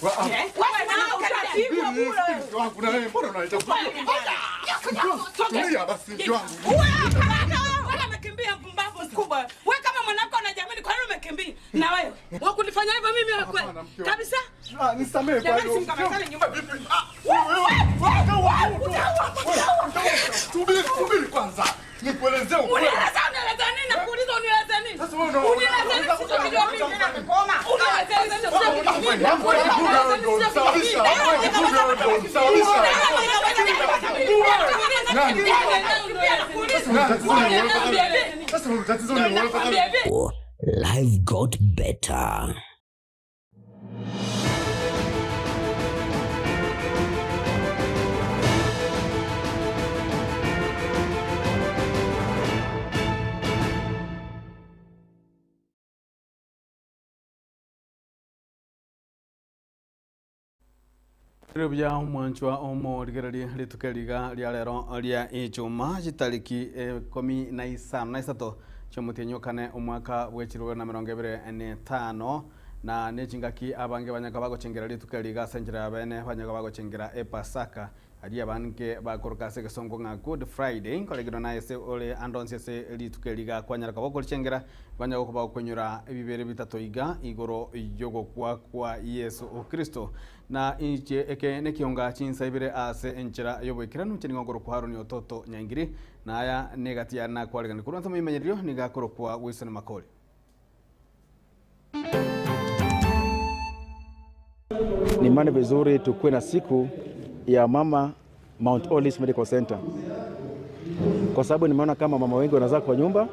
Wewe kama mwanamke unajiamini, kwa nini umekimbia? Na wewe wakunifanya hivyo mimi kabisa? Nisamee bado. Subiri kwanza. Nikuelezee ukweli. Unieleza nini? Nakuuliza unieleza nini? Sasa wewe unieleza nini? Unajua mimi nimekoma. Unieleza nini? Life got better. Rebya mwanchwa omo ligerali litukeliga lya lero lya ichuma jitaliki 15 chomutenyokane omwaka w'ekirwe na 2025 na nechingaki abange banyaka bagochengera litukeliga senjera abene banyaka bagochengera epasaka ali abange bakorokase gesongo nga Good Friday kolegino na ese ole andonse se litukeliga kwanyaraka bagochengera banyaka kuba kunyura ebibere bitatu iga igoro yogo kwa Yesu Kristo na inche eke nekionga chinsa ibere ase enchera yobwekiranu chini ngoro kuharo ni ototo nyangiri na aya negatia na kwaligana kuranza muyimenyerio nigakoro kwa Wilson Makoli. Ni maana vizuri tukue na siku ya mama Mount Olive Medical Center, kwa sababu nimeona kama mama wengi wanazaa kwa nyumba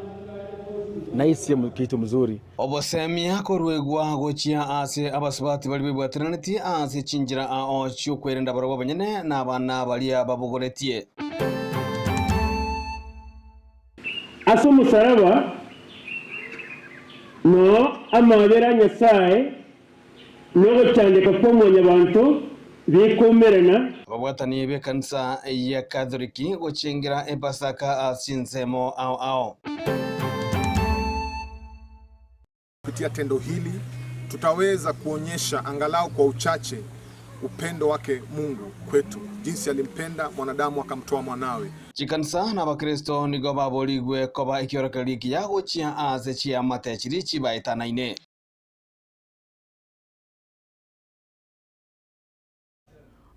na hii si kitu mzuri. Obosemia korwegwa gochia ase abasubati bali bibwatiraniti ase chinjira ao cyukwerinda barabo banyene n'abana bali ababogoretie. Aso musaraba no amabera nyasaye no gutandika pomwonya abantu bikumerana babwatani be kanisa ya Katoliki gochengira epasaka asinsemo ao. Kupitia tendo hili tutaweza kuonyesha angalau kwa uchache upendo wake Mungu kwetu, jinsi alimpenda mwanadamu akamtoa mwanawe. Chikanisa na bakristo nigo baboligwe koba ikiorokeliki yago chia ase chia matechiri chibaitana ine.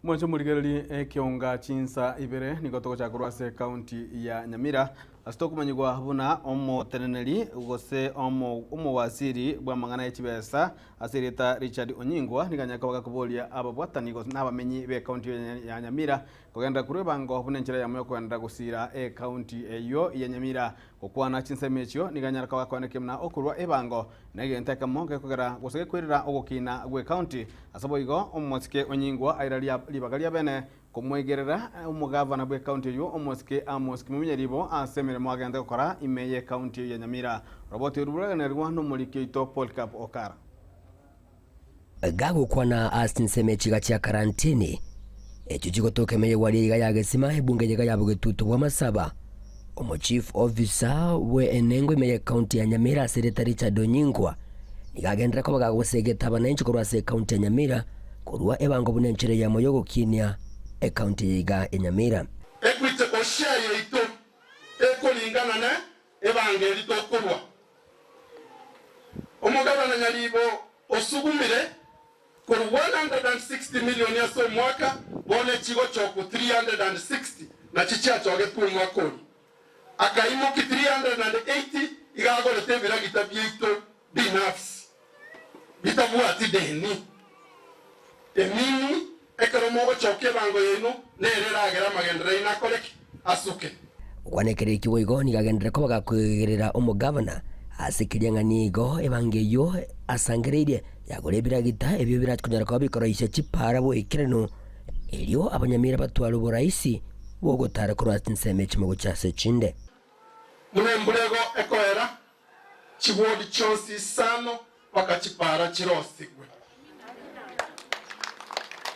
Mwancho muligerali kionga chinsa ibere nigotoko chakurwase county ya Nyamira asito kumanyigwa buna omo teneneli ugose omo wasiri bwa mangana y'ekibesa asirita Richard Onyingwa niganyaka bakakubolia ababwatani n'abamenyi be county ya Nyamira kugenda kurebango bunenchera ya moyo kwenda gusira county eyo ya Nyamira okwana chinsa mechyo niganyaka bakwaneke mna okurwa ebango negenteka monge kugera gusege kwirira ogokina gwe county asaboigo omosike Onyingwa airalia libagalia bene kumwegerera umugavana bwe county yo omosike mumenyeribo asemere mwagenda gukora imeye county ya Nyamira roboti ruburaga rwano mulikeito Paul Cap Okara gago kwana asinsemechiga cha karantini echo chigotoke meye wali yagesima ebunge yega yabugetuto bwa masaba omo chief officer we enengo imeye county ya Nyamira Secretary Richard Onyingwa nigagendera ko bagagosegeta banenchi korwase county ya Nyamira korwa ebango bunenchere ya moyo gokinia county ya Nyamira ekwite oshaye ito ekolingana ne evangeli tokorwa omugabana nyalibo osugumire ko 160 million ya so mwaka bone chigo choko 360 na chicha choge kumwa koni akaimuki 380 igagole tebira gitabyeito binafsi bitabuati deni emini ekoromo choke bango yenu nerera agera magendera inakoleki asuke kwanekere kiboigo nigagendera ko bagakwirira umugavana asikiria nganigo ebangeyo asangereire yagorebira gita ebyo biratkunyara ko bikoroisha chipara bo ikireno elio abanyamira batwara uburaisi wo gutara kurwatsi nseme chimo cyase chinde mulembulego ekoera chibodi chonsi sano wakachipara chirosigwe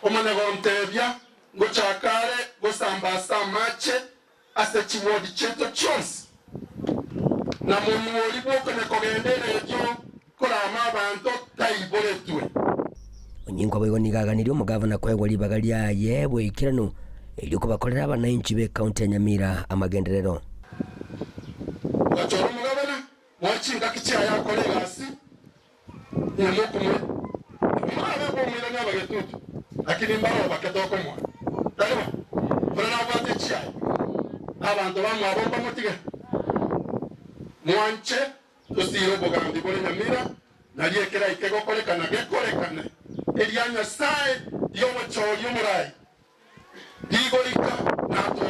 omanego ntebya ngo chakare go sambasa mache ase chibodi cheto chonsi na munuoli bwoko ne kogendera ekyo kurama abantu taiboletwe ningo boigo nigaganirio mugavana kwegwa libaga lyaye bwikirano iliko bakorera abananchi be county ya Nyamira amagenderero. Wachoro mugavana wachinga kichaya yakore gasi nyamukumwe mwana bomwira n'abagetutu lakini mbaro bakatoko mwa dalima bana bate chaya abantu bamwe abomba mutige mwanche tusiro bogandi bole Nyamira naliekera ikego kolekana gekolekana elianya sai yomochori yomurai digolika nato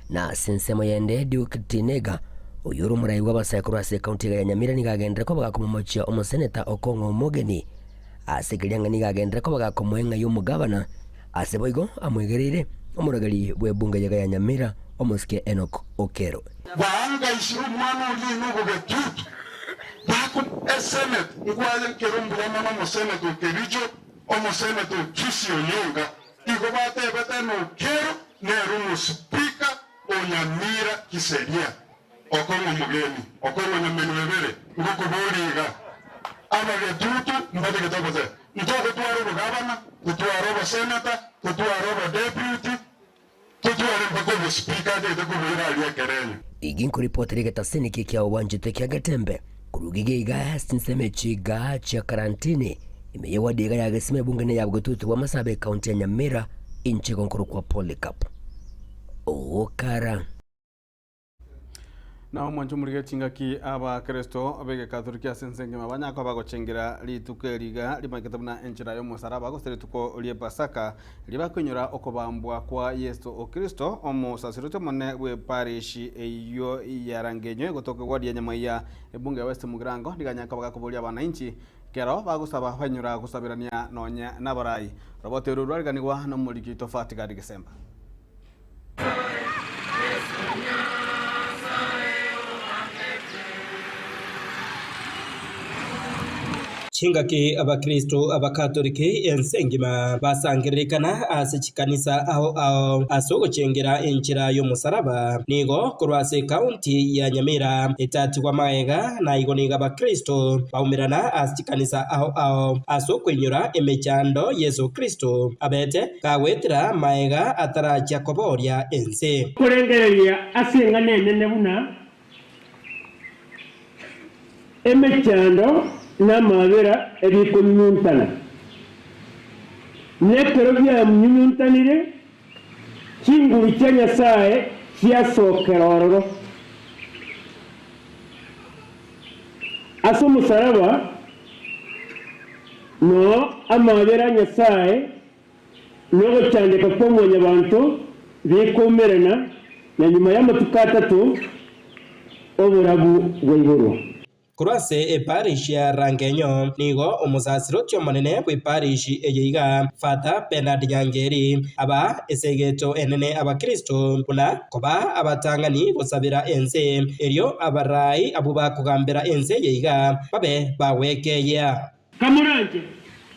na sensemo yende Duke Tinega uyuru murai w'abasakuru ase county ya Nyamira nigagendera ko bagakomomochia omuseneta Okongo Mogeni asekirianga nigagendera ko bagakomwenga y'umugabana ase boigo amwegereire omuragari bwebunga ya Nyamira omusike Enoch Okero baanga ishiru mwana uli nugo getutu bako esenet ngwaze kerumbula mama moseneto kebicho omoseneto kisi onyonga iko bate betano kero nerumu speaker Nyamira kiseria Okongo Mugeni Okongo Nyamenwebere ngoko boliga abagetutu mbate getokoze ntoko twaro gavana twaro senator twaro deputy twaro mbako speaker de kubira ali kerenya iginko reporter getaseni kya uwanjite kya Gatembe kurugige iga sinseme chiga cha karantini imeyewadiga ya gesime bungene ya Bwetutu wa Masabe county ya Nyamira inche konkuru kwa Polycarp Okara na mwancho muriga chingaki aba Kristo abege Katolika sensenge mabanya ko bagochengera litukeriga limaketabuna enchira yo musaraba go serituko lie Pasaka libakunyura okobambwa kwa Yesu o Kristo omo sacerdote mone we parish eyo yarangenyo gotoke wadi ya Nyamaiya ebunge West Mugrango diganya ko bagakobolia abananchi kero bagusaba banyura gusabirania nonya nabarai robote rurwarganiwa no muliki tofati ga December chingaki abakristo abakatolike ensengima basangiririkana asichikanisa aho asogo chengera enchira yo musaraba nigo kurwase county ya Nyamira etati kwa maega na igoniga abakristo baumirana asichikanisa aho asokwenyura emechando Yesu Kristo abete kawetira maega ataracha koboria ense kurengereria asinga nene buna emechando n'amabera ebiko nyuntana nekero bya nyuntanire kinguru cya Nyasaye cyasokerororo aso musaraba no amabera Nyasaye no cyandika ko mwonya bantu bikomerana na nyuma y'amatuka 3 oburabu bw'iburu kurase parish ya Rangenyo nigo umusasirotyo manene kwe parish eyiga Father Bernard Nyangeri aba esegeto enene abakristo kuna koba abatangani gusabira ense eryo abarai abuba kugambira ense yeyiga babe bawekeya kamuranje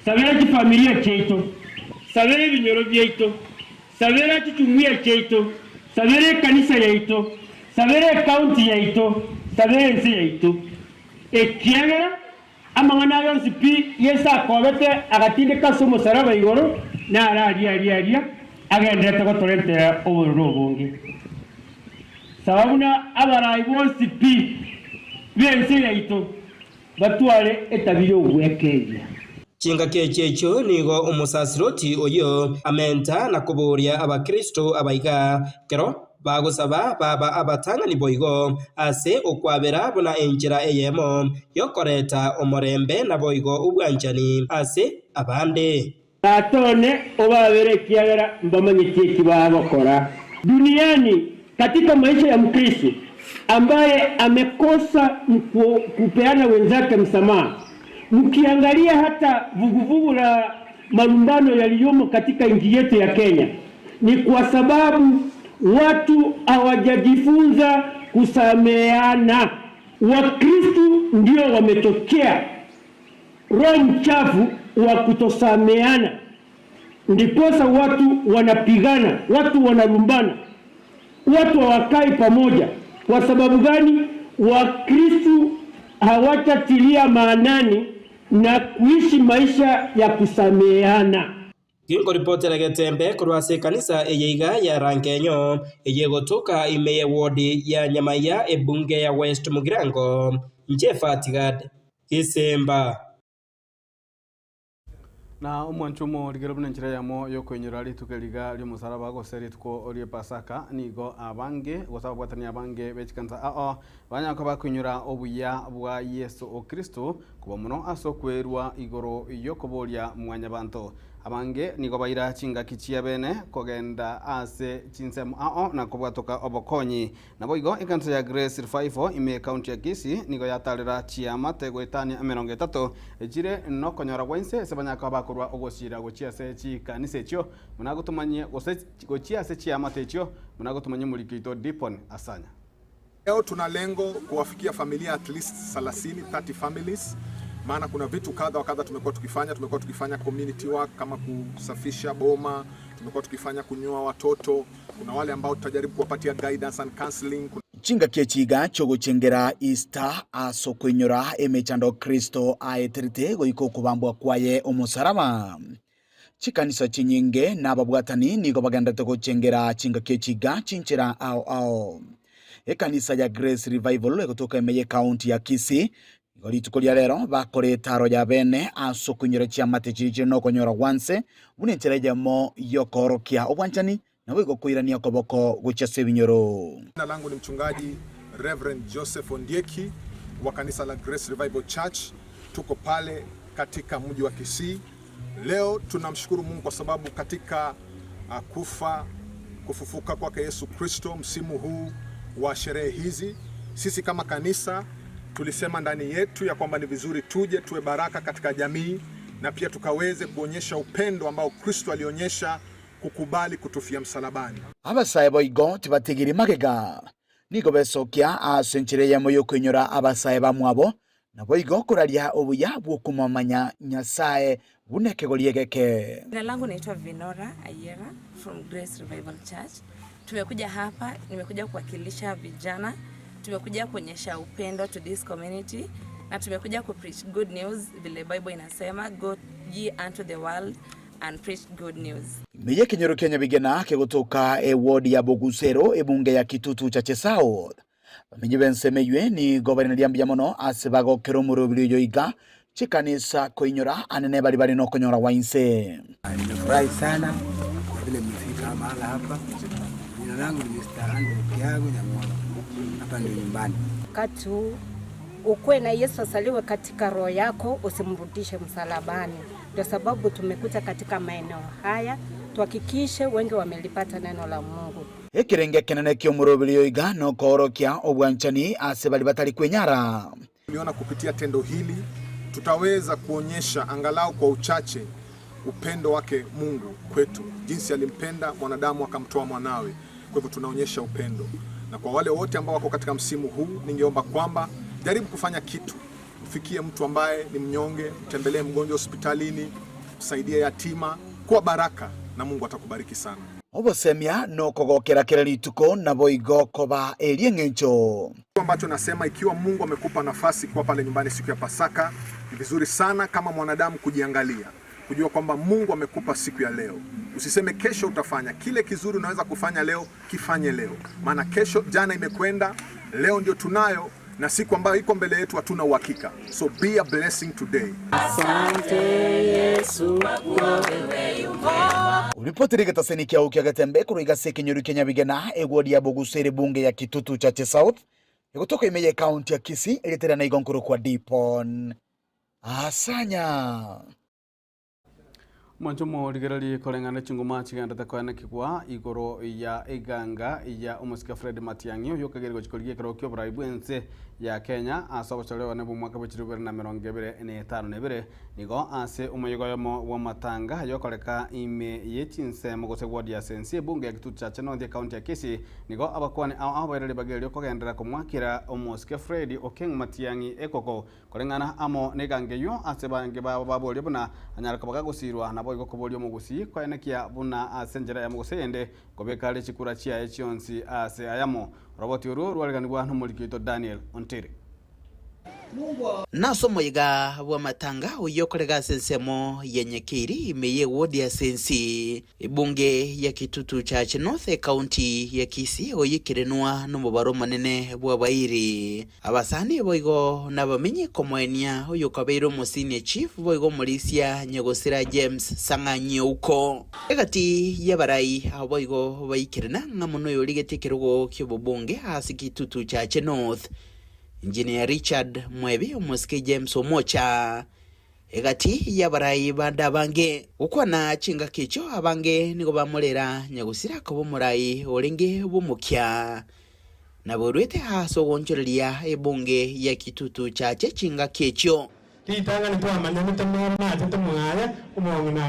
sabira ki familia cheito sabira binyoro byeito sabira kitumia cheito sabira kanisa yeito sabira county yeito sabira ense yeito ekiagera amangana yonsi pi yesa kobete agatinde kaso musaraba igoro na aria agendete ko torente obururo bungi sababuna abarai bonsi pi bense yaito batwale etabiro wekeya chinga kechecho nigo umusasiroti oyo amenta na kuburia abakristo abaiga kero bagusaba baba abatangani boigo ase okwabera buna enjira eyemo yokoreta omorembe na boigo ubwanjani ase abande atone obabere kiagera mbamanyiti kibabokora duniani katika maisha ya Mkristo ambaye amekosa kupeana wenzake msamaha. Mkiangalia hata vuguvugu la malumbano yaliyomo katika nchi yetu ya Kenya ni kwa sababu watu hawajajifunza kusameheana. Wakristo ndio wametokea roho mchafu wa kutosameheana, ndiposa watu wanapigana, watu wanalumbana, watu hawakai pamoja. Kwa sababu gani? Wakristo hawatatilia maanani na kuishi maisha ya kusameheana. Kingo ripotera Getembe kurwase kanisa eyeiga ya Rankenyo eyegotoka imeye wodi ya Nyamaya ebunge ya West Mugirango Njefatigad Kisemba na umwanchumo ligerobuna nchira yamo yokwenyura litukeliga lyomusaraba goseri tuko olie pasaka nigo abange gosaba bwatani abange bechikanza banyako bakwenyura obuya bwa Yesu o Kristo kuba muno asokwerwa igoro yokobolia mwanya banto abange nigo baira chinga kichia bene kogenda ase chinsem na kobwatoka obokonyi nabo igo ikanza ya Grace Revival ime county ya Kisii nigo yatalera chiama tegwetani 30 ejire no konyora wense sebanyaka bakorwa ogosira gochia se chikanisa ekyo munagotumanye gochia se chiama tekyo munagotumanye mulikito Dipon Asanya. Leo tuna lengo kuwafikia familia at least 30 families. Maana kuna vitu kadha wa kadha tumekuwa tukifanya community work kama kusafisha boma, tumekuwa tukifanya kunyoa watoto, kuna wale ambao tutajaribu kuwapatia guidance and counseling. Chinga kiechiga chogochengera Easter asokwenyora emechando Kristo aeterite goiko kubambwa kwaye omusaraba. Chikanisa chinyinge n'ababwatani nigo bagandate gochengera chinga kiechiga chinchera ao. Ekanisa ya Grace Revival kutoka emeye county ya Kisii Goli tukolia lero bakore taro ya bene aso kunyora chiama techije no konyora wanse unentereje mo yokorokia obwanchani na wigo kuirania koboko guchase binyoro. Jina langu ni mchungaji Reverend Joseph Ondieki wa kanisa la Grace Revival Church. Tuko pale katika mji wa Kisii. Leo tunamshukuru Mungu kwa sababu katika kufufuka kwake Yesu Kristo msimu huu wa sherehe hizi sisi kama kanisa tulisema ndani yetu ya kwamba ni vizuri tuje tuwe baraka katika jamii na pia tukaweze kuonyesha upendo ambao Kristo alionyesha kukubali kutufia msalabani. Abasaye boigo tibatigiri magega nigo besokia asenchire ya moyo kwenyora abasaye bamwabo na boigo kuralia obuya bwokumamanya Nyasaye buneke goliegeke. Jina langu naitwa Venora Ayera from Grace Revival Church. Tumekuja hapa, nimekuja kuwakilisha vijana. Tumekuja kuonyesha upendo to this community na tumekuja ku preach good news vile Bible inasema go ye unto the world and preach good news. Meye kinyoro Kenya bigena ke gutoka ward ya Bogusero ebunge ya Kitutu cha Chesao. Bamenye bensemeywe ni governor yambya mono asebago keromuro bilyo iga chikanisa koinyora anene bali no konyora wainse. Nimefurahi sana kwa vile mmefika mahali hapa. Jina langu ni Mr. Andrew Kiago Nyamwala. Hapa ndio nyumbani. Katu ukwe na Yesu asaliwe katika roho yako, usimrudishe msalabani. Ndio sababu tumekuja katika maeneo haya tuhakikishe wengi wamelipata neno la Mungu. Ekirenge kenene kyomurobili iga no korokia obwanchani asebali batali kwenyara. Tuliona kupitia tendo hili tutaweza kuonyesha angalau kwa uchache upendo wake Mungu kwetu, jinsi alimpenda mwanadamu akamtoa mwanawe. Kwa hivyo tunaonyesha upendo. Na kwa wale wote ambao wako katika msimu huu, ningeomba kwamba jaribu kufanya kitu. Ufikie mtu ambaye ni mnyonge, tembelee mgonjwa hospitalini, usaidie yatima, kuwa baraka na Mungu atakubariki sana. Obosemia no kogokera kelali tuko na boigo koba eliengencho. Ambacho nasema ikiwa Mungu amekupa nafasi kwa pale nyumbani siku ya Pasaka, ni vizuri sana kama mwanadamu kujiangalia. Kujua kwamba Mungu amekupa siku ya leo. Usiseme kesho utafanya. Kile kizuri unaweza kufanya leo, kifanye leo. Maana kesho jana imekwenda, leo ndio tunayo na siku ambayo iko mbele yetu hatuna uhakika. So be a blessing today. Asante Yesu kwa wewe yuko. Ulipotirika tasenikia ukiagatembe kuruiga sekinyuru Kenya bigena egwodi ya Bogusere bunge ya Kitutu cha South. Kutoka imeye county ya Kisii ilitera na igonkuru kwa Dipon Asanya. Mwanchomo ligerali kolengana chinguma chiganda kwa kikwa igoro ya iganga ya umusika Fred Matiang'i yokagere chikoliye karokyo braibu ense ya Kenya asaba chalewa ne mwaka wa 2025 nebere nigo ase umayigoyamo wa matanga yokoleka ime yechinse mugose ward ya sensi bunge ya Kitutu cha Chenondi county ya Kisii nigo abakwane abayirali bagere yokogendera kumwakira umusika Fred Okeng Matiang'i ekoko kolengana amo negangeyo ase bange baboli buna anyaraka bagagusirwa na boigo kobolyo mugusi kwaenekia buna asenjera ya mugusende gobekale chikura chia echionsi ase ayamo roboti uru rwaliganirwa n'umulikito Daniel Ontiri. naso moiga bwa matanga uyokorega sensemo yenye kiri imeye wodi ya sensi ibunge ya Kitutu Church North County ya Kisii oyikirenwa n'umubaro manene bwa bairi abasani boigo nabamenye komoenia uyokabeiro musini chief boigo Morisia Nyegosira James Sang'anyi uko egati yabarai aboigo bayikirena ngamuno yoligetekerugo kyobubunge hasi Kitutu Church North Engineer Richard Mwebi Muske James Omocha egati yabarai banda bange ukwana chinga kicho abange nigo bamolera Nyagusira ko bomurai olenge bumukya naborwete haso gonchoreria ebunge ya Kitutu Church chinga kicho kitanga ni kwa manyamo tamama tatamwaya umongna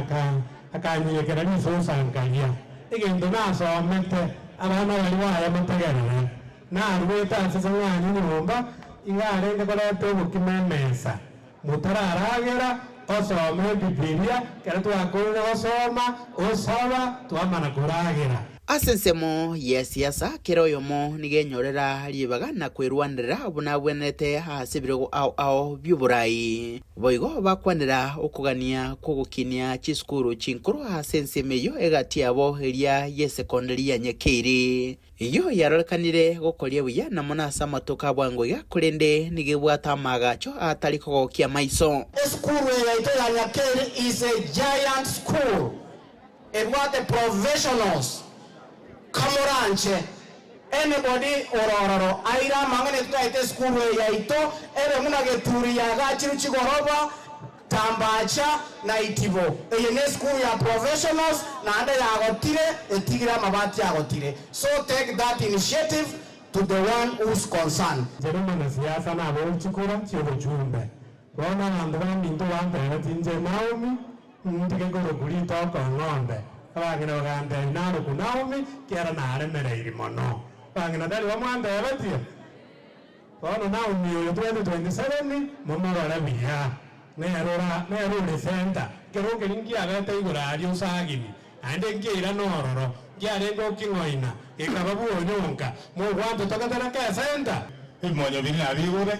akanyekera ni so sankanya egendo naso mente abana baliwaya mapagana na arweta sasangani ni bomba ingarenge kola to kimemesa mutararagera osome Biblia kera twakora osoma twamana kuragera asensemo ya siasa kero yomo nigenyorera libaga na kwerwanira obuna bwenete hasibirego ao byuburai boigo bakwanira okugania kogukinia chiskuru chinkuru asensemeyo egati abo eria ye secondary ya Nyekiri iyo yarokanire gokoria buya na monasa matoka bwango ya kurende nigebwata magacho ataliko kia maiso School ya Nyekiri is a giant school. It was the professionals Kamoranche anybody orororo aira mangane tutaite school ya ito ebe muna geturi ya gachiru chigoroba tambacha na itibo eye school ya professionals na ande ya gotire etigira mabati ya gotire so take that initiative to the one who's concerned jeruma na siasa na abo chikura chibo chumbe bona andra minto wanda tinje Naomi ndike goro gulito ko ngombe abagina bagande naro ku Naomi kera na aremereiri mono bangina dali bamwanda yabatie bona Naomi yo 2027 momo barabia ne center kero kelingi agata igura ari usagini ande ngira nororo yarengo kingoina ikababu onyonka mo gwanto takatara ka center imonyo bina bigure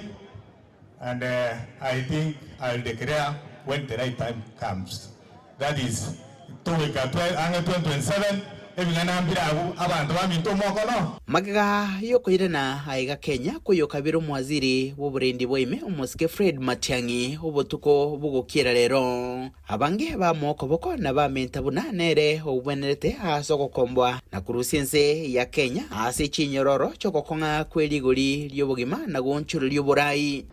and I think I'll declare when the right time comes. That is 2027 ebingana mbiragu abantu baminto moko no magaga yokoirena aiga Kenya kuyokabiro mwaziri w'uburendi bwime Umuske Fred Matiang'i ubutuko bugukira rero abange ba moko boko na bamenta bunanere obwenerete haso gokombwa na kurusiense ya Kenya hasi chinyororo chokokonga kweligori lyobugima na gonchuro lyoburai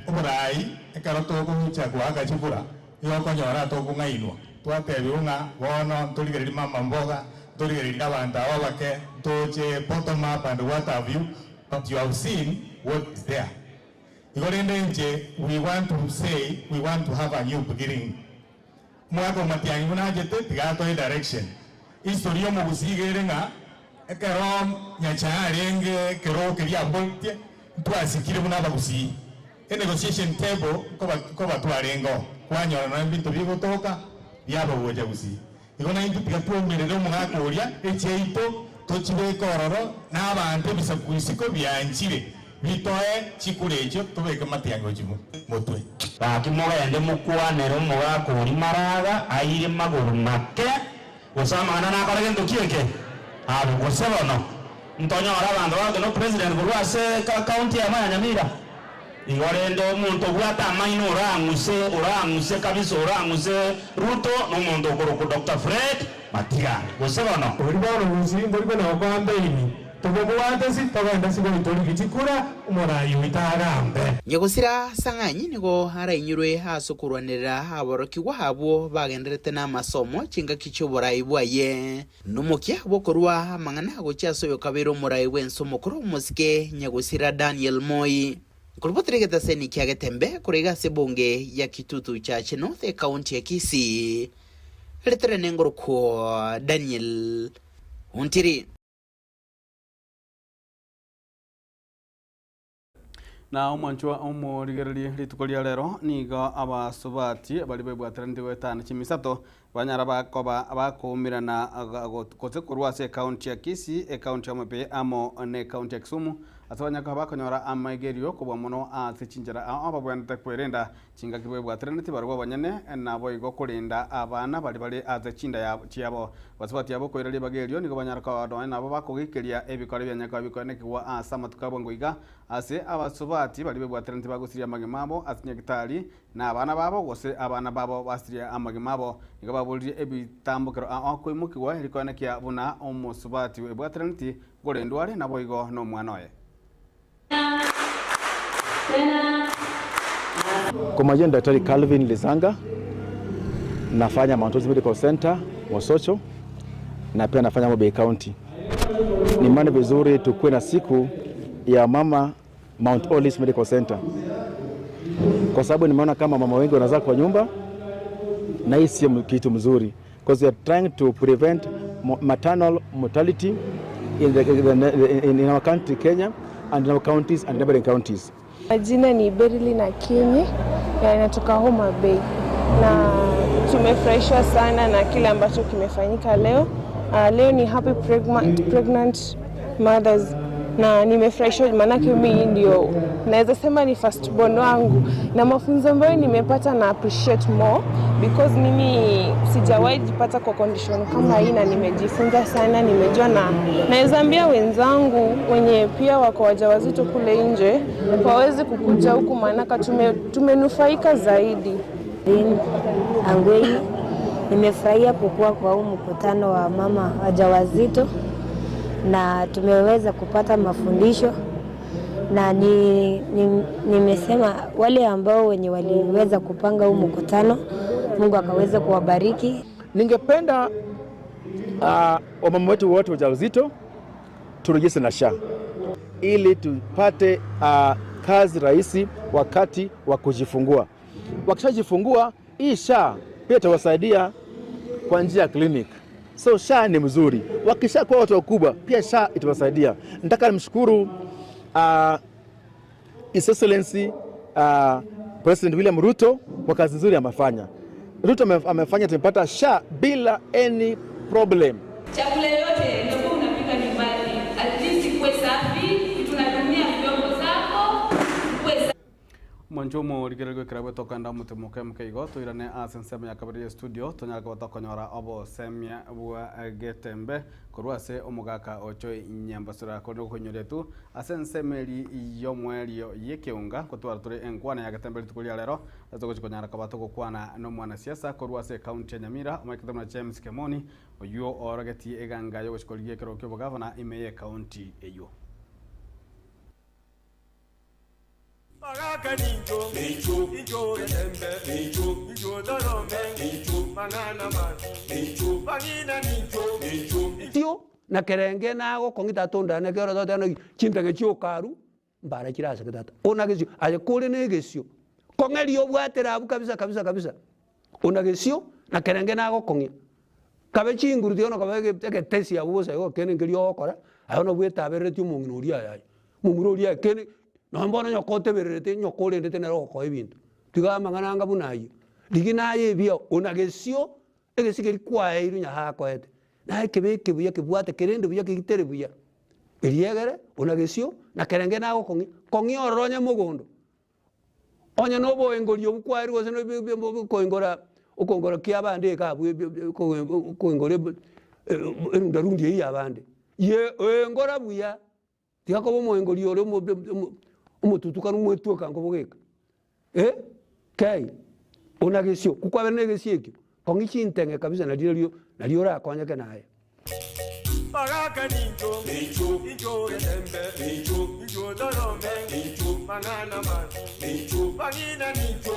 uburai ekaroto kucha kwaga chibura yokonyora to kungainwa twatebiunga bono tuligereri mama mboga tuligereri abantu ababake toche bottom up and what have you but you have seen what is there igorende nje we want to say we want to have a new beginning mwako Matiang'i munajete tigato direction historia mu busigerenga ekero nyacharenge kero keria bontie twasikire munaba busi negotiation table koba twarengo kwanyora na bintu bigotoka yabo boja busi igona intu pikatuomerero mugakuria echeito tochibe kororo n'abantu bisakuisiko byanchire bitoe chikurecho tubeke Matiang'i chimu mutwe bakimogende mukwanero mugakuri maraga aire maguru make osamana na korege ndokieke abo kosebono ntonyora abantu bage no president kurwase county ya Nyamira igorende omuntu bwata amaino oranguse kabisa oranguse Ruto n'omuntu okuruku Dr. Fred Matiang'i gosebono oribono musingo ribona kwambeini tubobwate sitaganda sigo itori kichikura umurai witarambe Nyagusira Sang'anyi nigo arainyurwe hasukurwanira aboroki wabo bagenderete na masomo chinga kichoborai bwaye numukia bokorwa mangana gochasoyo kabero murai wenso mukuru Umuske Nyagusira Daniel Moi Kurupotirigeta seni kiage tembe kurega sebunge ya Kitutu Church North County ya Kisii letere nengoro ko Daniel Untiri na umwanchwa umurigereri litukolia lero niga abasubati bali bebwaterende wetana chimisato banyara bakoba abakumirana kote kurwase county ya Kisii county ya Mape amo ne county ya Kisumu asabanyaka bakonyora amaigerio kubwa muno asichinjara ababwente kwerenda chingakibwe bwatreneti barwa banyene nabo igo kurinda abana bali azachinda ya chiabo basabati yabo koirali bagerio nigo banyaraka wado nabo bakugikiria ebikore byanyaka bikonekwa asamatukabo ngoiga ase abasubati bali bwatreneti bagusiria magimabo asinyagitali na abana babo gose abana babo basiria amagimabo nigo babulire ebitambukiro akwimukirwa rikonekia buna omusubati bwatreneti gorendware nabo igo no mwana oye. Kwa majina Daktari Calvin Lizanga, nafanya Mount Olive Medical Center Mosocho na pia nafanya Mobay County. Ni maana vizuri tukue na siku ya mama Mount Olive Medical Center, kwa sababu nimeona kama mama wengi wanazaa kwa nyumba na hii sio kitu mzuri, because we are trying to prevent maternal mortality in our country Kenya and in our counties and neighboring counties. Majina ni Berly na Kinyi, natoka Homa Bay, na tumefurahishwa sana na kile ambacho kimefanyika leo. Leo ni happy pregnant mothers, na nimefurahishwa manake mimi ndio naweza sema ni first born wangu, na mafunzo ambayo nimepata na appreciate more because mimi sijawahi jipata kwa condition kama hii, na nimejifunza sana, nimejua na naweza ambia wenzangu wenye pia wako wajawazito kule nje waweze kukuja huku, maana tumenufaika zaidi. Angwei, nimefurahia kukua kwa huu mkutano wa mama wajawazito na tumeweza kupata mafundisho, na nimesema wale ambao wenye waliweza kupanga huu mkutano Mungu akaweza kuwabariki. Ningependa wamama wetu wote wajawazito turejese na SHA ili tupate kazi rahisi wakati wa kujifungua. Wakishajifungua hii SHA pia itawasaidia kwa njia ya clinic. So SHA ni mzuri. Wakisha kwa watu wakubwa pia SHA itawasaidia. Nataka nimshukuru His Excellency President William Ruto kwa kazi nzuri amefanya. Ruto amefanya tumepata SHA bila any problem. Chakula yote ndio unapika nyumbani, at least kwa safi, tunatumia vyombo zako kwa Monjomo rigerego kirabwe tokanda mutemuke mukeigo tuirane asensema ya kabiri studio tonyaka batokonyora obo semya bwa getembe kurwase omugaka ocho inyambasura kono konyoretu asensemeri yo mwelio yekeunga kutwara turi enkwana ya getembe tukulia lero azokonyara kabatoko kwana no mwana siasa kurwase county ya Nyamira omaikitamna James Kemoni oyo orageti eganga yo goshikoligie kirokyo bugavana imeye county eyo. Magaka ninjo, ninjo etembe, ninjo dorome, mangana mati, bangina ninjo. Tio na kerenge nago kongita tonda na kero dote no chimpege chiokaru mbara kirasa kitata. Ona gesio aje kole ne gesio. Kongelio bwatera abu kabisa. Ona gesio na kerenge nago kongi. Kabe chinguru dio no kabe ke tesi abusa yo kene ngelio okora. Ayo bweta bereti munguria yayi. Munguria kene no mbona nyokote berete nyokole ndete nero ko ebintu tiga mangana bunayi diginaye bia onagesio egesigeri kwa irunya hako ete na kebeke buya kebwate kerende buya kitere buya eriegere onagesio na kerenge nago kongi oronya mugondo onya nobo engorio bukwa iri gose no ko engora ukongora kiabande ka ko engore erundarundi yabande ye engora buya tiga ko mo engorio ro umututuka numwetu kango bugeka kai onagesio kukwabere negesio ekyo kongi chintenge kabisa nalio rakonyeke naye Magaka ninjo etembe, ninjo dorome, mangana mati, bangina ninjo.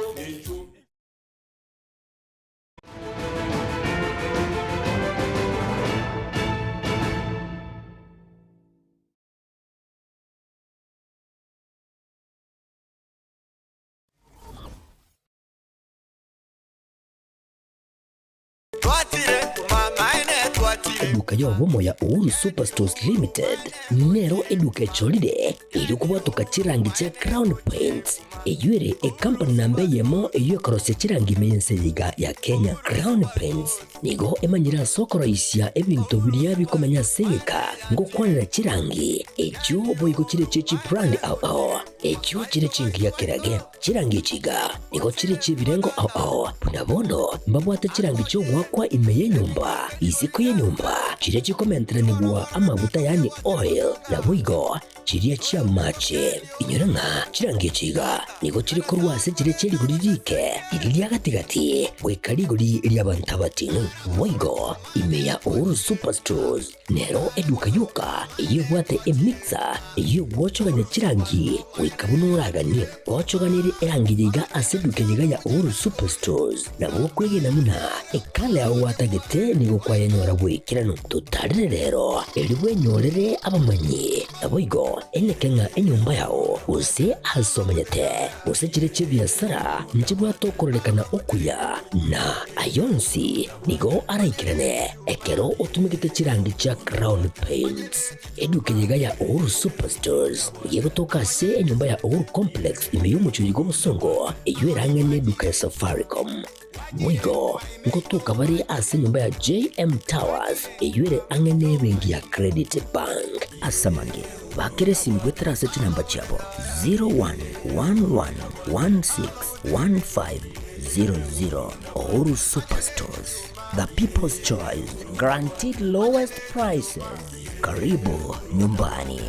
eduka yobomo ya Uhuru Superstores Limited nero eduka cholide ili kubwatuka chirangi cha Crown Paints eyure company nambe yemo eyo korose chirangi meyenseriga ya Kenya. Crown Paints nigo emanyira sokoro isya ebintu biriya bikomanya seka ngo kwanira chirangi echo boyiko chire chichi brand ao echo chire chingi ya kerage chirangi chiga nigo chire chibirengo ao punabono mbabwata chirangi cyo gwakwa imeye nyumba iziko ye nyumba chire chikomentera nibwa amabuta yani oil na buigo chiriya chia mache inyoranga chirangi chiga nigo chire korwase chire chiri guririke iriya gatigati wekarigori lyabantabati buigo imeya Uhuru Superstores nero eduka yuka iyo bwate emixer iyo bwochoganya chirangi wikabunuragani bwochoganire erangi yiga aseduke yiga ya Uhuru Superstores na bokwege namuna ekale aho watagete nigo kwayanyora bwikirano tutarire rero elibwe nyorere abamanyi aboigo enekenga enyumba yao use asomanyete use chire chibiasara nchibwa tokorekana okuya na ayonsi nigo araikirane ekero utumikite chirangi cha Crown Paints eduke yiga ya Uhuru Superstores yego tokase enyumba ya Uhuru Complex imeyumucho yigo musongo eywerangene duka ya Safaricom Mwigo ngotuka bari ase nyumba ya JM Towers eyure angene bengi ya Credit Bank asamange bakere simbwetera se namba chabo 0111161500 Uhuru Superstores, the people's choice, guaranteed lowest prices. Karibu nyumbani.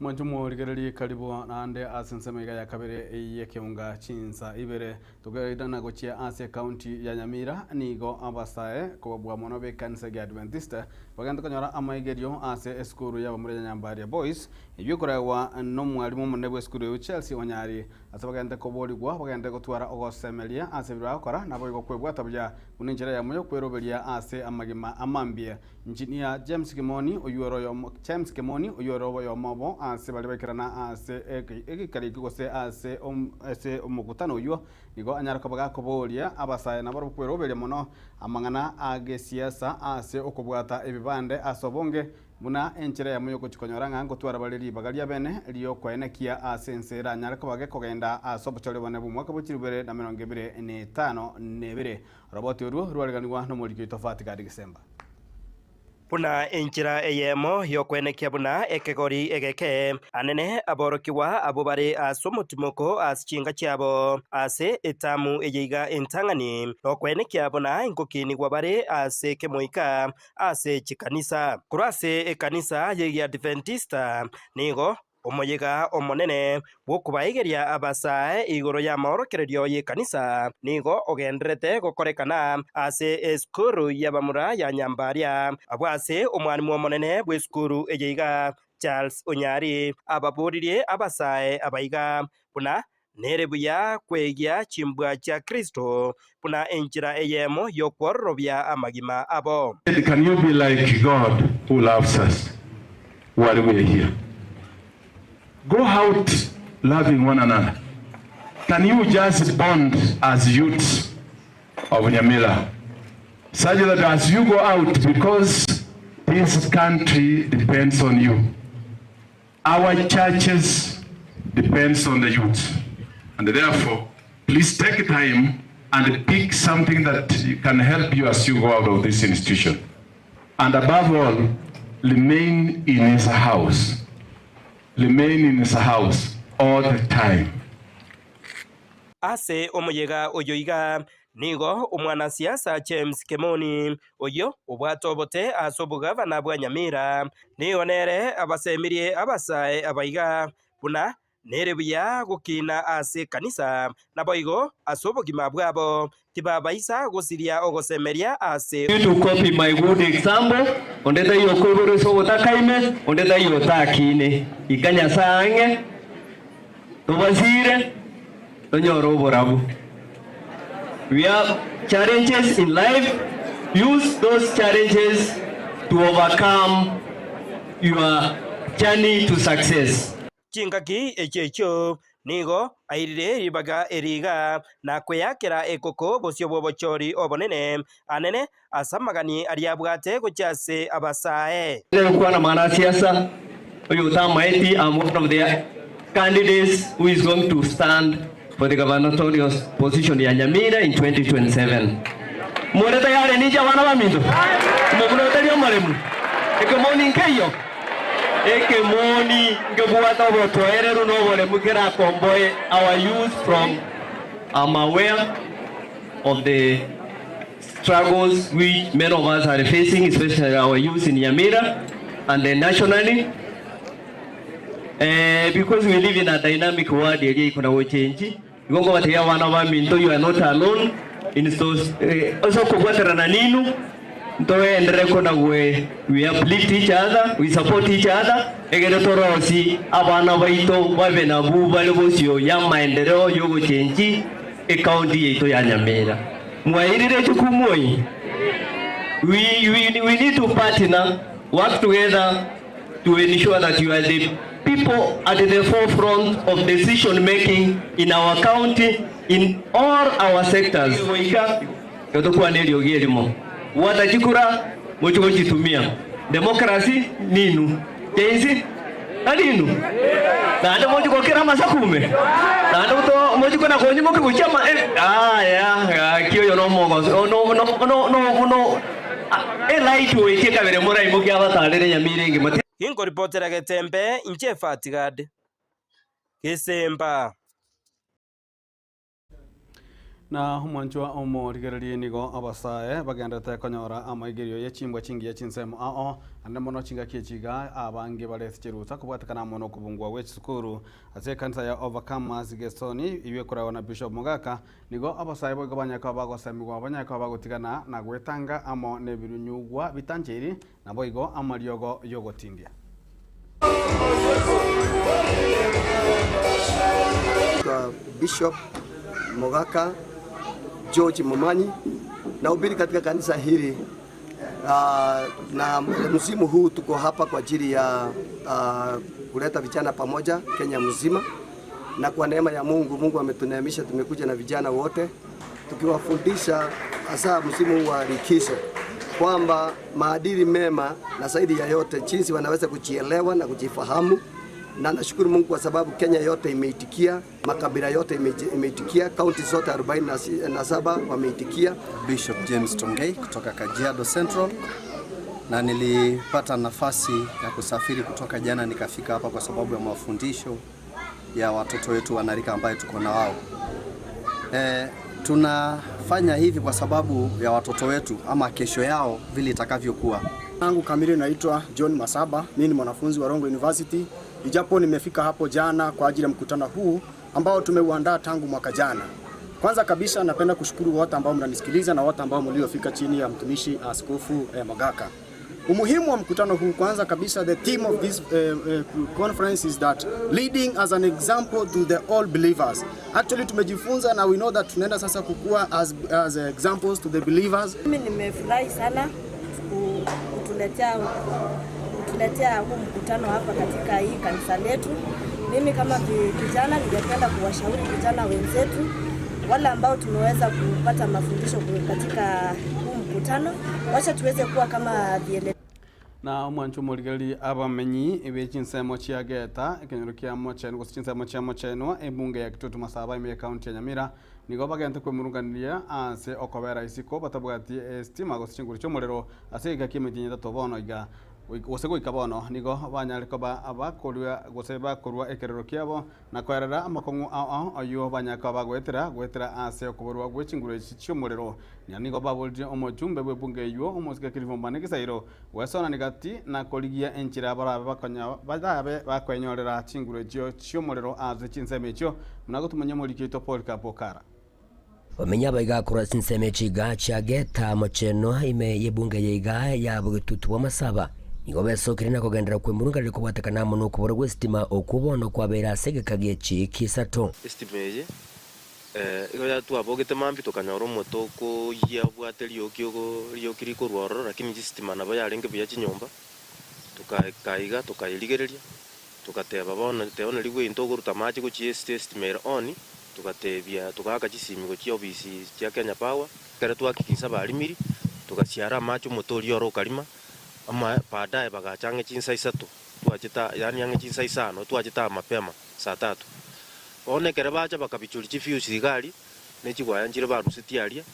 Mwanjumo ligereli karibu ande asensemega ya kabere yekeunga chinsa ibere tugaidana gochia ase county ya Nyamira nigo abasae kubwa monobe kanisa ya Adventista baganda kanyora amaigerio ase eskuru ya bamure Nyambaria Boys ibyokorewa no mwalimu munebwe eskuru ya Chelsea onyari asabaganda koboli gwa baganda gotwara ogosemelia ase bira akora nabo igokwebwa tabya kuninjira ya moyo kwerobelia ase amagima amambia engineer James Kimoni oyoro yo mobo ase bali bakirana ase ekikari gose ase omukutano uyo nigo anyara kabaga kobolia abasaye nabaro kwerobelia mono amangana age siasa ase okubwata ebibande asobonge buna enchira ya moyo kuchikonyoranga ngo twara baleri bagalia bene liyo kwaenekia ase nsera anyara kabage kogenda asobochole bone bumwaka buchirubere na 2025 nebere roboti uru rwaliganwa no muliki tofati ka December buna enchira eyemo yokwenekia buna ekegori egeke anene aborokiwa abo bari asomutimoko asichinga cyabo ase etamu eyiga entangani okwenekia buna inkokini gwabare ase kemoika ase chikanisa kurase ekanisa yeya Adventista nigo omoyega omonene bwokubaigeria abasae igoro ya maorokererio yekanisa nigo ogendrete gokorekana ase eskuru yabamura ya Nyambaria abwase omwalimu omonene bweskuru eyiga Charles Onyari ababuririe abasae abaiga buna nerebuya kwegia chimbwa cha Kristo buna enchira eyemo yokworobya amagima abo. Can you be like God who loves us while we are here? Go out loving one another. Can you just bond as youths of Nyamira, such that as you go out, because this country depends on you, our churches depends on the youth, and therefore please take time and pick something that can help you as you go out of this institution, and above all, remain in his house. Remain in his house all the time. Ase omoyega oyoiga nigo omwana siasa James Kimoni oyo obwatobote asobugavana bwa Nyamira nionere abasemirie abasae abaiga buna nerebuya gukina ase kanisa naboigo asobogima bwabo tibabaisa gosiria ogosemeria ase to copy my good example onde ta yo ko so utakaime onde ta yo takine ikanya sange tubasire tonyoro borabu. We have challenges in life. Use those challenges to overcome your journey to success. Chingaki echecho nigo airire ribaga eriga na kweyakera ekoko gosyo bobochori obonene anene asamagani ariabwate gochase abasae. Kwa na mwana siasa huyu Tamaiti, I'm one of the candidates who is going to stand for the gubernatorial position ya Nyamira in 2027. Mwere tayari nija wana wa mindo. Mwono tayari maremu. Ekemoni nkeyo. Ekemoni ngebuata botoere runo bole mukira komboe our youth from aware of the struggles which many of us are facing, especially our youth in Nyamira and then nationally. Because we live in a dynamic world, you are not alone. Also, we uplift each other, we support each other. We need to partner, work together to ensure that you are the people at the forefront of decision making in our county, in all our sectors. Democracy ninu jenzi ninu nanda moja kwa kila masakume nanda mto moja kwa nakonyi moja kwa chama kiyo yo no mongo no light we kika bere mura imoki abatalere Nyamira ngimate Hingo reporter Getembe inche Fatigad Kisemba na humwanchwa omo rigereri nigo abasae bagendete konyora amaigerio yechimbwa chingi yechinsemo ande mono chinga kiechiga abange balesicheruta kubwatakana mono kubungwa wechukuru ase kanisa ya Overcomers Gestoni iwe kurawa na Bishop Mogaka nigo abasae bo gabanyaka bagosemigwa abanyaka bagotigana na gwetanga amo nebirunyugwa bitanjeri nabo igo amariogo yogotingia Bishop Mogaka George Momanyi na ubiri katika kanisa hili na msimu huu tuko hapa kwa ajili ya kuleta vijana pamoja Kenya mzima, na kwa neema ya Mungu ametuneemisha, tumekuja na vijana wote tukiwafundisha hasa msimu wa likizo kwamba maadili mema na zaidi ya yote jinsi wanaweza kujielewa na kujifahamu. Na nashukuru Mungu kwa sababu Kenya yote imeitikia, makabila yote imeitikia, kaunti zote 47 wameitikia. Bishop James Tongei kutoka Kajiado Central, na nilipata nafasi ya kusafiri kutoka jana nikafika hapa kwa sababu ya mafundisho ya watoto wetu wanarika ambaye tuko na wao. Tunafanya hivi kwa sababu ya watoto wetu ama kesho yao vile itakavyokuwa. Nangu kamili naitwa John Masaba, mimi ni mwanafunzi wa Rongo University. Ijapo nimefika hapo jana kwa ajili ya mkutano huu ambao tumeuandaa tangu mwaka jana. Kwanza kabisa napenda kushukuru wote ambao mnanisikiliza na wote ambao mliofika chini ya mtumishi Askofu Mogaka. Umuhimu wa mkutano huu, kwanza kabisa, the theme of this conference is that leading as an example to the all believers. Actually tumejifunza na we know that tunaenda sasa kukua as examples to the believers. Mimi nimefurahi sana kutuletea huu mkutano hapa katika hii kanisa letu. Mimi kama kijana ningependa kuwashauri vijana wenzetu wale ambao tumeweza kupata mafundisho katika huu mkutano, wacha tuweze kuwa kama vile na mwanchu murigari abamenyi ebechinsemo chiageta ekenyorukia mocheno gosichinsemo chia mocheno ebunge ya Kitutu Masaba ime county ya Nyamira nigo bagente kwemurunganira ase okobera isiko batabwati estima gosichinguru chomorero ase gakimetinya tobono iga gosego ikabono nigo banyariko abakorwa goseba korwa ekerero kiabo na kwerera amakongu ayo banyaka bagwetera ase okuborwa gwechinguru chichomorero nigo babolje omojumbe bwebunge yo omosika kirivombane kisairo wesona nigati na koligia enchira barabe bakonya badabe bakwenyorera chinguru chiomorero ase chinsemecho munago tumenye muri kito Paul Kapokara omenya baiga kura sinseme chiga chageta mocheno ime yebunge yiga ya bugututu bwa masaba nigo besokire na kugendera kwe murunga liko bwatakana muno kubora gwestima okubono kwabera segekagie chiki sato estimeye igo ya twabogete mambi tukanyora moto ko ya bwateri yokiri ko rworo lakini system nabo yarenge bya chinyomba tukaiga tukailigereria tukateba bona teona ligwe intogo rutamachi ko chi estimate on tukatebia tukaka chisimi ko chi office ya Kenya Power kare twakikisa balimiri tukasiara macho motori yoro kalima ama baadaye bagachange chinsa isatu twachita yani yange chinsa isano twachita mapema saa 3 one kere bacha bakabichuri chifuse gari nechigwaya njire barusitiaria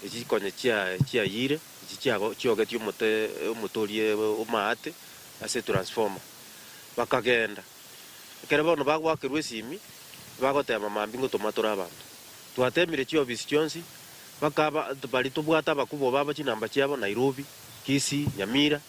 echikonye chia yire chiago chiogeti motorie omate ase transformer bakagenda kere bono bagwakirwe simi bagotema mambingo tomatora abantu twatemire chi office chonsi bakaba bali tubwata bakubo baba chinamba chiabo Nairobi Kisii Nyamira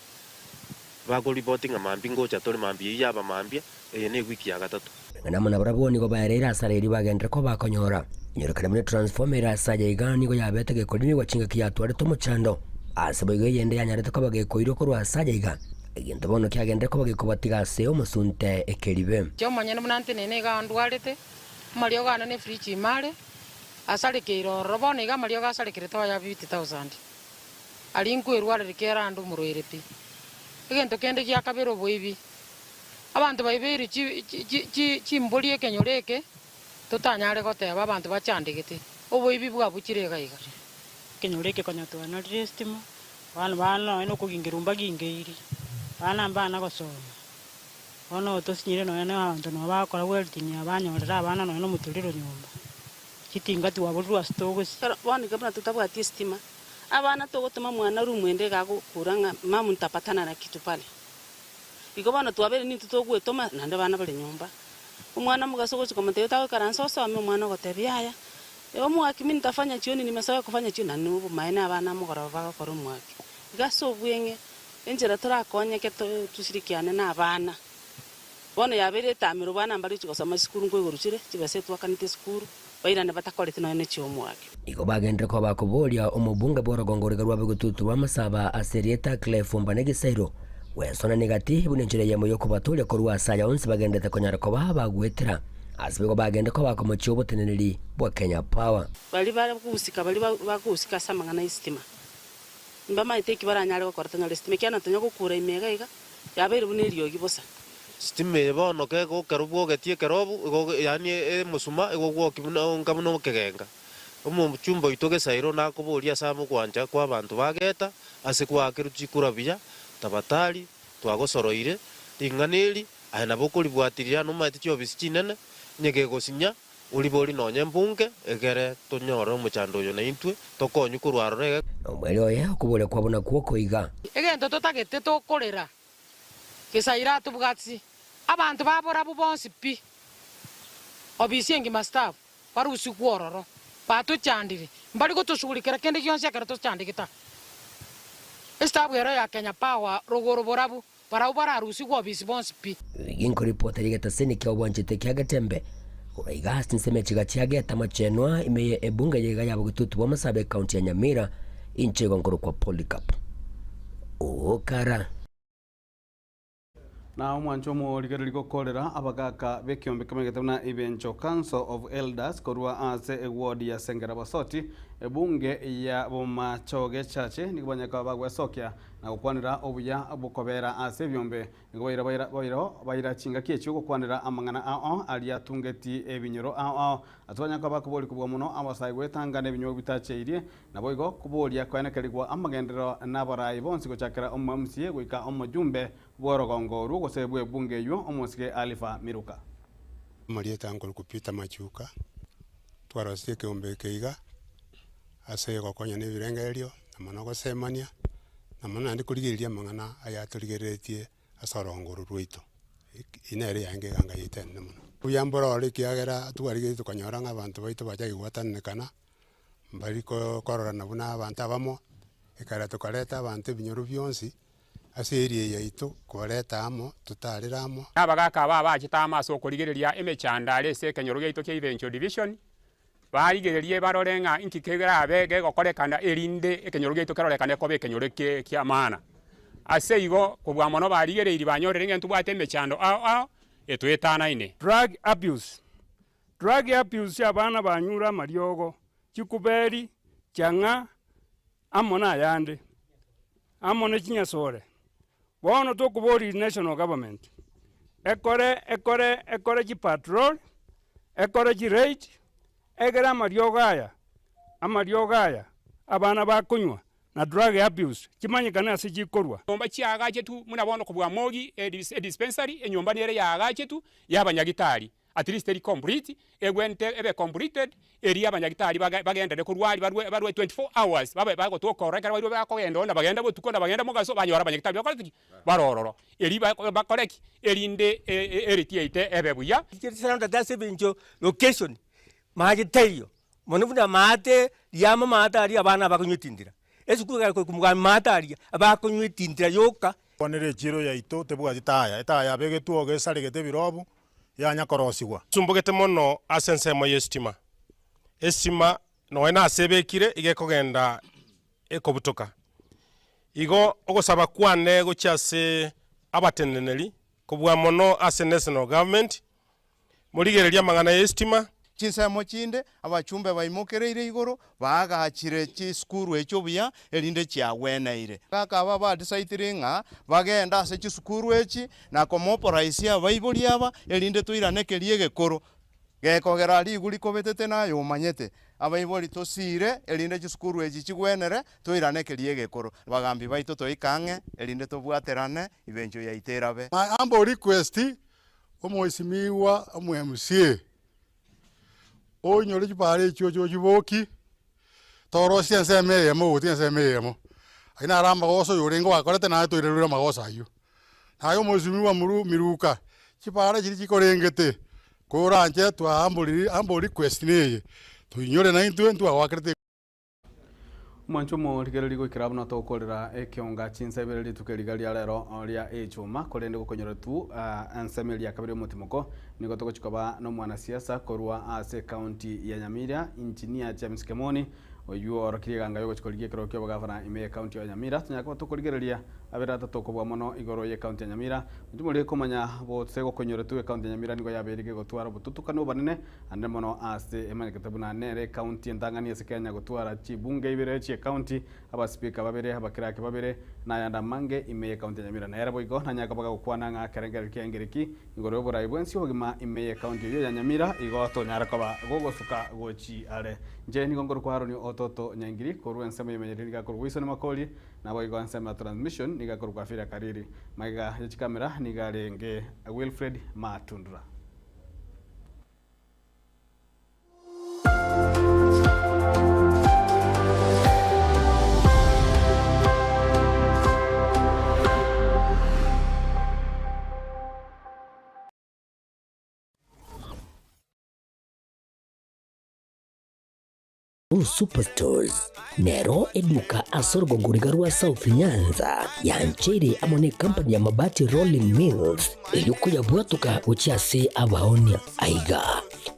bako reporting amambingo chatore mambi yaba mambia ne wiki ya gatatu ngana baraboni go baerera sareri bagendera ko bakonyora nyorokana muri transformer saja igani go yabete ge kolini wachinga kiyatware to muchando asabo yende yanyarete ko bagekoiro ko rwasaja iga egento bono kyagende ko bagekobatiga seo musunte ekeribe cyo manyene munante nene ga ndwarete mario gana ne fridge mare asale keiro robone ga mario ga sale kirito ya 50000 ali nkwirwara rikera andu muroirepi egento kende kya kabero boibi abantu baibiri chimbolie kenyoreke tutanyare goteba abantu bachandigite oboibi bwa bukire gaiga kenyoreke konyatwa na restima bana ino kugingirumba gingeiri bana gosoma ono tosinyire no yana abantu no bakora weltini abanyorera abana no muturiro nyumba kitingati waburwa stogos bwana gabana tutabwati estima abana togotuma mwana rumwende gago kuranga mamu ntapatana na kitu pale iko bana twabere ni tutogwetoma nande bana bali nyumba umwana mugasogo chikomete tawe karanso so ame mwana gotebiaya eo mwaki mimi nitafanya chioni nimesawa kufanya chioni nani ubu maana abana mugora baba kora mwaki gaso bwenge enjera turakonye ke tushirikiane na abana bona yabere tamiro bana mbali chikosoma sikuru ngoigoruchire chibase twakanite sikuru bairane batakorete no nechi omwaki iko bagendera ko bakobolia omubunga borogongorega rwabe gututu wa masaba aserieta Clefumba negisairo wesona negati bunenjire yemo yoko batulia ko rwasaya onse bagendete konyara ko bagwetera asibiko bagende ko bakomochi oboteneneri bwa Kenya Power bali kusika bali bakusika samangana istima mbama iteki baranyare ko kortanya istima kyana tanya ko kura imega iga yabere bunelio gibosa stime bono ke go karubo getie karobu yani musuma go kibuna nkamuno kegenga omu chumba itoke sairo na ko bolia samu kwanja kwa bantu bageta ase kwa kiruchikura biya tabatali twagosoroire tinganeli aina bokoli bwatiria no mati chyo bisinene nyege gosinya uli boli nonye mbunge egere tonyoro muchando yo na intwe tokonyu kurwarore omwele oye okubole kwabona kuoko iga egento totagete tokorera kesaira tubugati abantu babora bubonsi pi obisiengi mastaff parusi kwororo patu chandire mbali go tushugulikira kende kyonse akara to chandikita staff yero ya Kenya Power rogoro borabu para ubara rusi go obisi bonsi pi inko report yigeta seni kya obwanjite kyagatembe uraiga sinseme chigachageta machenwa imeye ebunga yega yabo gututu bwa Masabe county ya Nyamira inchego ngoro kwa Polycarp okara na umwancho mo ligeriko kolera abagaka bekiombe kamegetuna Ibencho Council of Elders korwa ase award ya Sengera Basoti ebunge ya Bomachoge chache nikubanya kwa bagwesokia na kukwanira obuya bukobera ase byombe nikubaira bayira chinga kiecho kukwanira amangana ao alia tungeti ebinyoro ao atwanya kwa bakuboli kubwa muno abasayi gwetangane ebinyo bitacheire naboigo kubolia kwanekeligwa amagendero nabarayi bonsi gochakira omumsie goika omujumbe bworogongo rugo sebwe bunge yo omosike Alifa Miruka Marieta ngol kupita machuka twarose keombe keiga ase gokonya ne birengerio namana gosemania namana ndi kuligiriria mangana ayaturigeretie asorongoro rwito inere yange ganga yitene muno uyambora ori kiagera twarige tukanyora abantu baito bajagi gwatanekana mbari ko korora nabuna abantu abamo ekara tukareta abantu binyoro byonsi aserie yaito koreta amo tutariramo abagaka baba chitama so kuligereria emechandale se kenyoro yaito ke Ibencho division barigererie barorenga inkikegera abege gokorekana erinde ekenyoro gitu karorekane kobe ekenyoro kia maana ase igo kubwa mono barigereiri banyorere ngentu bwate mechando etwetanaine. Drug abuse abana banyura mariogo chikuberi changa amona yande amone chinyasore bono tokubori national government ekore chi patrol ekore chi raid egera amariogaya abana bakunywa na drug abuse kimanyikana ase chikorwa omba chiagache tu munabona kubwa mogi dispensary enyomba nere yaagache tu yabanyagitari at least eri complete egwente ebe completed eri abanyagitari bagendere kurwari barwe 24 hours bago to correct barwe bakogenda onda bagenda botukonda bagenda mugaso banyora abanyagitari bakoreki barororo eri bakoreki erinde eritiete ebe buya kirisana dase binjo location magiteyo monubuna mate yama mata ari abana bakunyutindira esikuga kumugana mata ari abakunyutindira yoka bonere chiro ya ito tebuga etaya bege tuoge saregete birobu yanya korosiwa sumbugete mono asensemo yestima estima noena asebekire igekogenda ekobutoka igo ogosaba kwane gochase abateneneri kubwa mono ase national government murigereria magana yestima chinsemo chinde abachumbe baimokereire igoro bagachire chi skuru echo buya erinde chiaweneire kaka baba desaitiringa bagenda ase chi skuru echi na komoporaisia baibori aba erinde tuirane kerie gekoro gekogera liguri kobetete nayo manyete abaibori tosire erinde chi skuru echi chigwenere tuirane kerie gekoro bagambi baito toikange erinde tobwaterane ibenjo ya iterabe my humble request omoisimiwa omwe onyore chipare chocho chiboki toro siense meyemo utiense meyemo aina ramba goso yorengo akorete na toirerura magosa ayo nayo mozumi wa miruka chipare chiri chikorengete koranje twa amboli request neye tuinyore na intu awakrete mwancho mo rigereri go kirabuna to kolera ekionga chinsa bereri tukerigaria rero ria echuma kolende gukonyora tu ansameli ya kabiri mutimoko niko toko chikoba no mwana siasa korwa ase county ya Nyamira engineer James Kemoni oyu orokiriganga yogo chikoligie kirokyo bagavana ime county ya Nyamira tunyako tukorigereria abera tatokobwa mono igoro ye county ya Nyamira mutumuri komanya botse gukonyora tu county ya Nyamira nigo yaberige gotwara bututukano banene ande mono ase emaniketabuna nere county ndangani ase Kenya gotwara chibunge ibere chi county aba speaker babere abakirake babere na yanda mange ime county ya Nyamira na yarabo igo na nyaka baga kwana nga kerengeri kengeriki igoro yobora ibwensi ogima ime county yo ya Nyamira igo to nyarakoba gogosuka gochi ale nje ni gongoro kwaro ni ototo nyangiri koru ensema yemenyerika koru wiso ni makoli na boy go ensema transmission niga koru kwa fira kariri maiga ya kamera niga renge Wilfred Matundra. Superstores nero eduka asorgo ngurigarua South Nyanza ya nchere amone company ya mabati Rolling Mills eyuko ya bwatuka uchiase abaonia aiga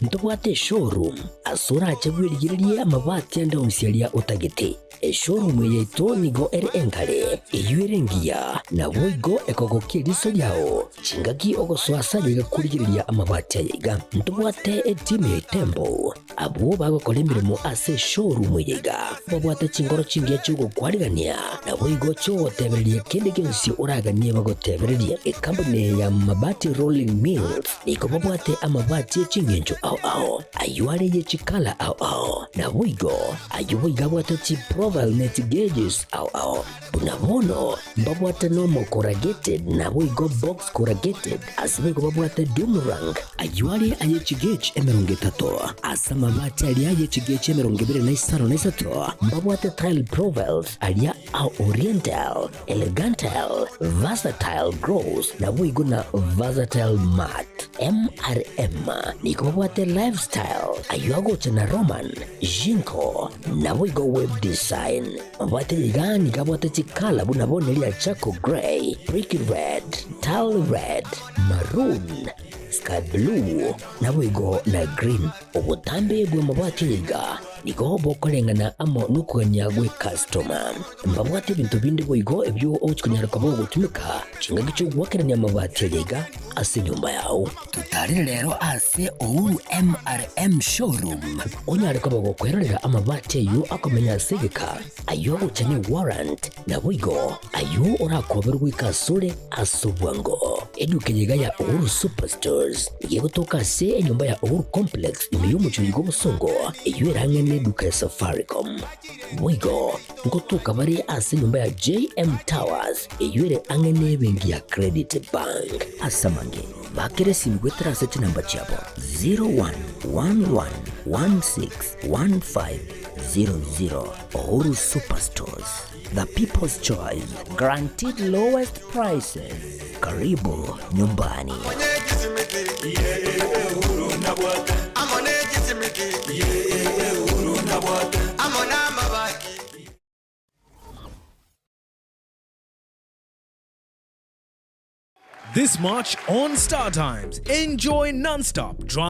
ntobwate showroom asura achabwirigirie amabati anda usialia utagete showroom yeto nigo enkale eyuerengia na boigo ekogokiriso yao chingaki ogoswasa yiga kurigiriria amabati aiga ntobwate time temple abo bagokolembere mu ase showroom yiga babwate chingoro chingia chugo kwarigania na boigo cho tebererie kende kensi uraganie bagotebererie company ya mabati Rolling Mills niko babwate amabati chingenjo au ayuare ye chikala au na boigo ayuiga bwate chi profile net gauges au bunabono babwate normal corrugated na boigo box corrugated asibigo babwate Dumarang ayuare aye chigage emerongetato asama mabati aliaye chigage emerongebe na isaro na isato babwate tile profiles alia au oriental elegantal versatile gross na boigo na versatile mat MRM niko babwate lifestyle ayuago chana Roman Jinko na boigo web design babwate ligani kabwate chikala bunabone lia chako gray brick red tile red maroon sky blue na boigo na green obutambe bwe mabwatiriga niko bokorengana amo nukugania gwe customer mbabwate bintu bindi boigo ebyo okunyara kabo gutumika chinga gicho gwakerania mabwatiriga ase nyumba yao tutari rero ase Uhuru MRM showroom onyare kabo gukwerera amabati yo akomenya segeka ayo uchanye warrant na boigo ayo urakoberwa ikasure asubwango edukejega ya Uhuru Superstores igiye gutoka se enyumba ya Uhuru Complex imiyo mucyugo busongo iyo irangene duka ya Safaricom boigo ngotoka bari ase nyumba ya JM Towers iyo ire angene bengi ya Credit Bank asamange bakere simgwetera sete namba chabo 0111161500 Uhuru Superstores, the people's choice, guaranteed lowest prices. Karibu nyumbani. This March on Star Times, enjoy non-stop drama.